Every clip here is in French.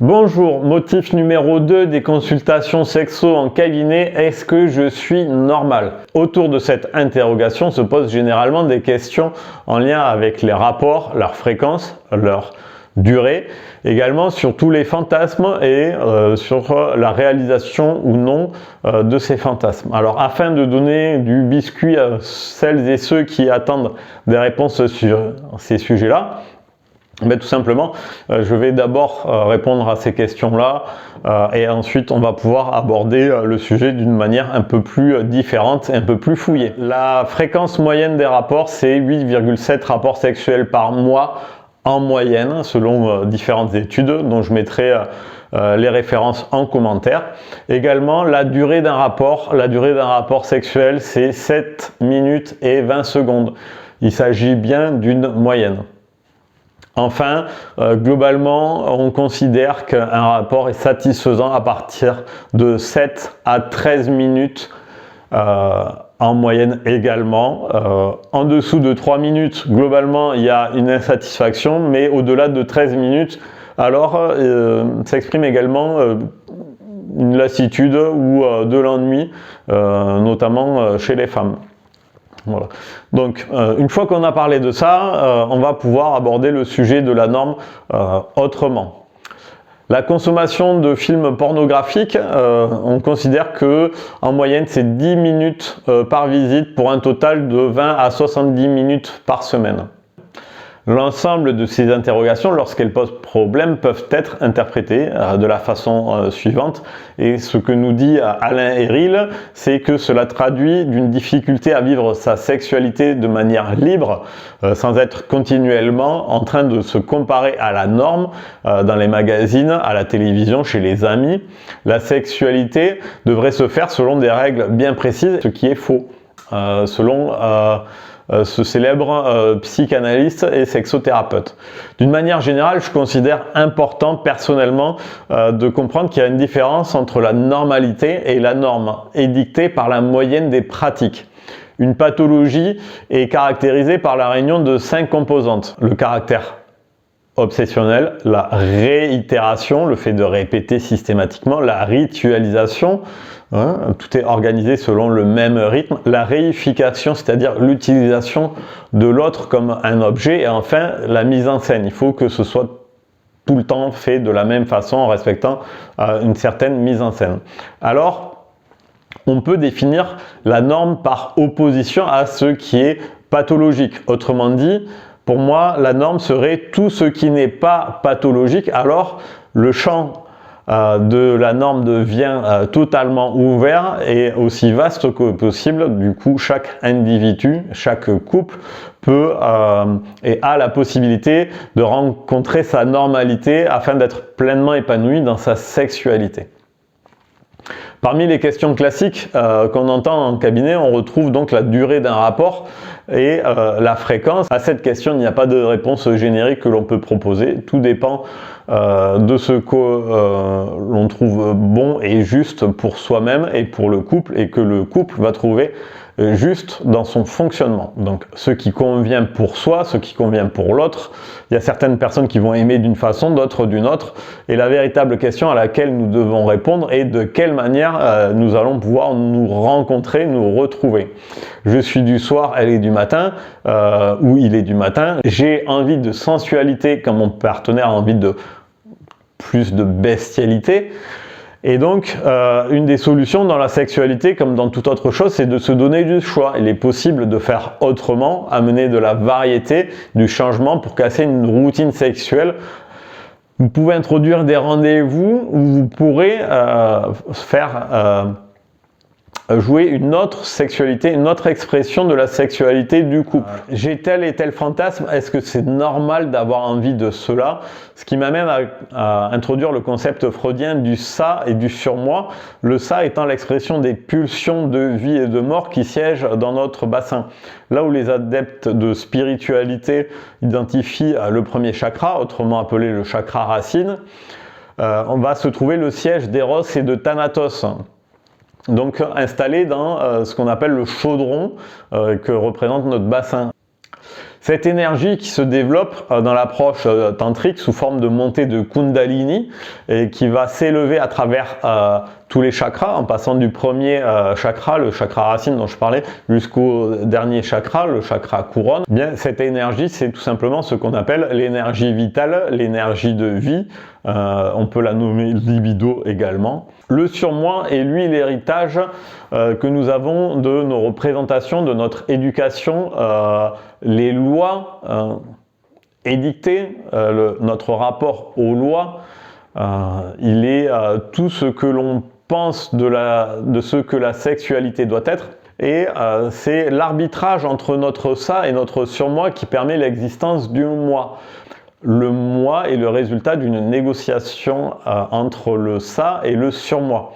Bonjour, motif numéro 2 des consultations sexo en cabinet, est-ce que je suis normal? Autour de cette interrogation se posent généralement des questions en lien avec les rapports, leur fréquence, leur durée, également sur tous les fantasmes et sur la réalisation ou non de ces fantasmes. Alors afin de donner du biscuit à celles et ceux qui attendent des réponses sur ces sujets-là, tout simplement, je vais d'abord répondre à ces questions-là et ensuite on va pouvoir aborder le sujet d'une manière un peu plus différente et un peu plus fouillée. La fréquence moyenne des rapports, c'est 8,7 rapports sexuels par mois en moyenne, selon différentes études dont je mettrai les références en commentaire. Également, la durée d'un rapport sexuel, c'est 7 minutes et 20 secondes. Il s'agit bien d'une moyenne. Enfin, globalement, on considère qu'un rapport est satisfaisant à partir de 7 à 13 minutes en moyenne également. En dessous de 3 minutes, globalement, il y a une insatisfaction, mais au-delà de 13 minutes, alors s'exprime également une lassitude ou de l'ennui, notamment chez les femmes. Voilà. Donc, une fois qu'on a parlé de ça, on va pouvoir aborder le sujet de la norme autrement. La consommation de films pornographiques, on considère que en moyenne c'est 10 minutes par visite pour un total de 20 à 70 minutes par semaine. L'ensemble de ces interrogations, lorsqu'elles posent problème, peuvent être interprétées de la façon suivante. Et ce que nous dit Alain Héril, c'est que cela traduit d'une difficulté à vivre sa sexualité de manière libre, sans être continuellement en train de se comparer à la norme dans les magazines, à la télévision, chez les amis. La sexualité devrait se faire selon des règles bien précises, ce qui est faux, selon ce célèbre psychanalyste et sexothérapeute. D'une manière générale, je considère important personnellement de comprendre qu'il y a une différence entre la normalité et la norme, édictée par la moyenne des pratiques. Une pathologie est caractérisée par la réunion de 5 composantes. Le caractère obsessionnel, la réitération, le fait de répéter systématiquement, la ritualisation, tout est organisé selon le même rythme, la réification, c'est-à-dire l'utilisation de l'autre comme un objet, et enfin la mise en scène. Il faut que ce soit tout le temps fait de la même façon en respectant une certaine mise en scène. Alors, on peut définir la norme par opposition à ce qui est pathologique. Autrement dit, pour moi, la norme serait tout ce qui n'est pas pathologique. Alors, le champ de la norme devient totalement ouvert et aussi vaste que possible. Du coup, chaque individu, chaque couple peut et a la possibilité de rencontrer sa normalité afin d'être pleinement épanoui dans sa sexualité. Parmi les questions classiques qu'on entend en cabinet, on retrouve donc la durée d'un rapport et la fréquence. À cette question, il n'y a pas de réponse générique que l'on peut proposer. Tout dépend de ce que l'on trouve bon et juste pour soi-même et pour le couple, et que le couple va trouver juste dans son fonctionnement. Donc ce qui convient pour soi, ce qui convient pour l'autre. Il y a certaines personnes qui vont aimer d'une façon, d'autres d'une autre, et la véritable question à laquelle nous devons répondre est de quelle manière nous allons pouvoir nous rencontrer, nous retrouver. Je suis du soir, elle est du matin, ou il est du matin. J'ai envie de sensualité quand mon partenaire a envie de plus de bestialité. Et donc, une des solutions dans la sexualité, comme dans toute autre chose, c'est de se donner du choix. Il est possible de faire autrement, amener de la variété, du changement pour casser une routine sexuelle. Vous pouvez introduire des rendez-vous où vous pourrez faire jouer une autre sexualité, une autre expression de la sexualité du couple. J'ai tel et tel fantasme, est-ce que c'est normal d'avoir envie de cela? Ce qui m'amène à introduire le concept freudien du ça et du surmoi. Le ça étant l'expression des pulsions de vie et de mort qui siègent dans notre bassin. Là où les adeptes de spiritualité identifient le premier chakra, autrement appelé le chakra racine, on va se trouver le siège d'Eros et de Thanatos. Donc installé dans ce qu'on appelle le chaudron que représente notre bassin. Cette énergie qui se développe dans l'approche tantrique sous forme de montée de Kundalini et qui va s'élever à travers tous les chakras, en passant du premier chakra, le chakra racine dont je parlais, jusqu'au dernier chakra, le chakra couronne. Bien, cette énergie, c'est tout simplement ce qu'on appelle l'énergie vitale, l'énergie de vie. On peut la nommer libido également. Le surmoi est lui l'héritage que nous avons de nos représentations, de notre éducation, les lois édictées, notre rapport aux lois, il est tout ce que l'on pense de ce que la sexualité doit être. Et c'est l'arbitrage entre notre ça et notre surmoi qui permet l'existence du moi. Le moi est le résultat d'une négociation entre le ça et le surmoi.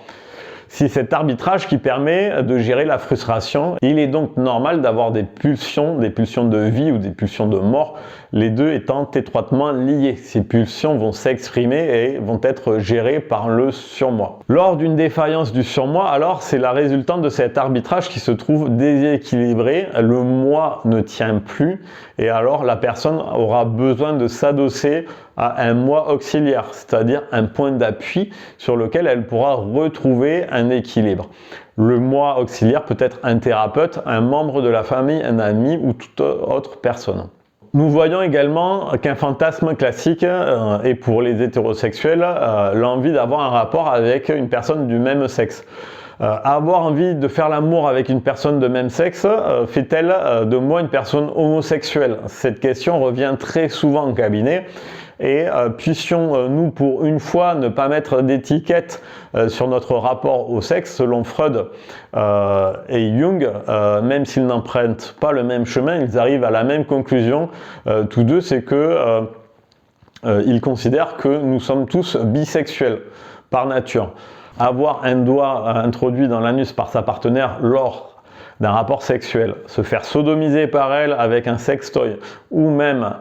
C'est cet arbitrage qui permet de gérer la frustration. Il est donc normal d'avoir des pulsions de vie ou des pulsions de mort, les deux étant étroitement liés. Ces pulsions vont s'exprimer et vont être gérées par le surmoi. Lors d'une défaillance du surmoi, alors c'est la résultante de cet arbitrage qui se trouve déséquilibré, le moi ne tient plus et alors la personne aura besoin de s'adosser à un moi auxiliaire, c'est-à-dire un point d'appui sur lequel elle pourra retrouver un équilibre. Le moi auxiliaire peut être un thérapeute, un membre de la famille, un ami ou toute autre personne. Nous voyons également qu'un fantasme classique est pour les hétérosexuels l'envie d'avoir un rapport avec une personne du même sexe. Avoir envie de faire l'amour avec une personne de même sexe fait-elle de moi une personne homosexuelle? Cette question revient très souvent en cabinet. Et puissions-nous pour une fois ne pas mettre d'étiquette sur notre rapport au sexe, selon Freud et Jung, même s'ils n'empruntent pas le même chemin, ils arrivent à la même conclusion, tous deux, c'est que ils considèrent que nous sommes tous bisexuels par nature. Avoir un doigt introduit dans l'anus par sa partenaire lors d'un rapport sexuel, se faire sodomiser par elle avec un sextoy, ou même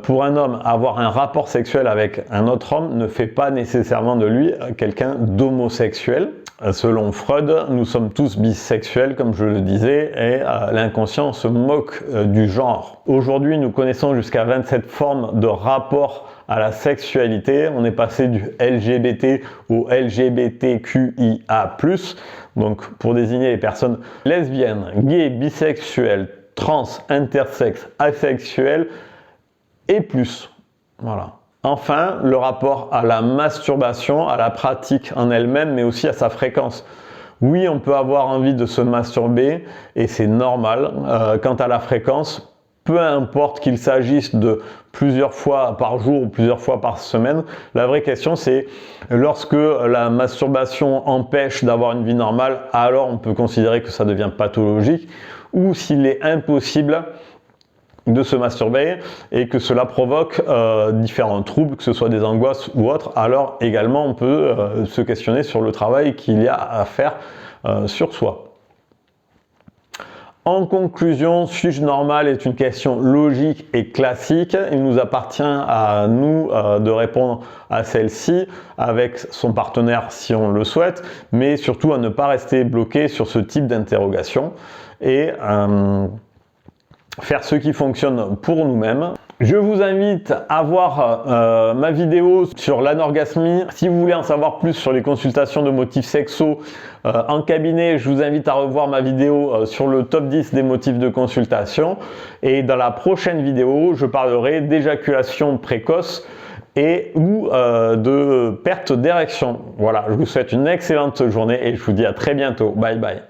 pour un homme avoir un rapport sexuel avec un autre homme ne fait pas nécessairement de lui quelqu'un d'homosexuel. Selon Freud, nous sommes tous bisexuels, comme je le disais, et l'inconscient se moque du genre. Aujourd'hui, nous connaissons jusqu'à 27 formes de rapport à la sexualité. On est passé du LGBT au LGBTQIA+, donc pour désigner les personnes lesbiennes, gays, bisexuelles, trans, intersexes, asexuelles et plus. Voilà. Enfin, le rapport à la masturbation, à la pratique en elle-même, mais aussi à sa fréquence. Oui, on peut avoir envie de se masturber et c'est normal. Quant à la fréquence, peu importe qu'il s'agisse de plusieurs fois par jour ou plusieurs fois par semaine, la vraie question c'est lorsque la masturbation empêche d'avoir une vie normale, alors on peut considérer que ça devient pathologique, ou s'il est impossible de se masturber et que cela provoque différents troubles, que ce soit des angoisses ou autres, alors également on peut se questionner sur le travail qu'il y a à faire sur soi. En conclusion, suis-je normal est une question logique et classique. Il nous appartient à nous de répondre à celle-ci avec son partenaire si on le souhaite, mais surtout à ne pas rester bloqué sur ce type d'interrogation et faire ce qui fonctionne pour nous-mêmes. Je vous invite à voir ma vidéo sur l'anorgasmie. Si vous voulez en savoir plus sur les consultations de motifs sexuels en cabinet, je vous invite à revoir ma vidéo sur le top 10 des motifs de consultation. Et dans la prochaine vidéo, je parlerai d'éjaculation précoce et ou de perte d'érection. Voilà, je vous souhaite une excellente journée et je vous dis à très bientôt. Bye bye.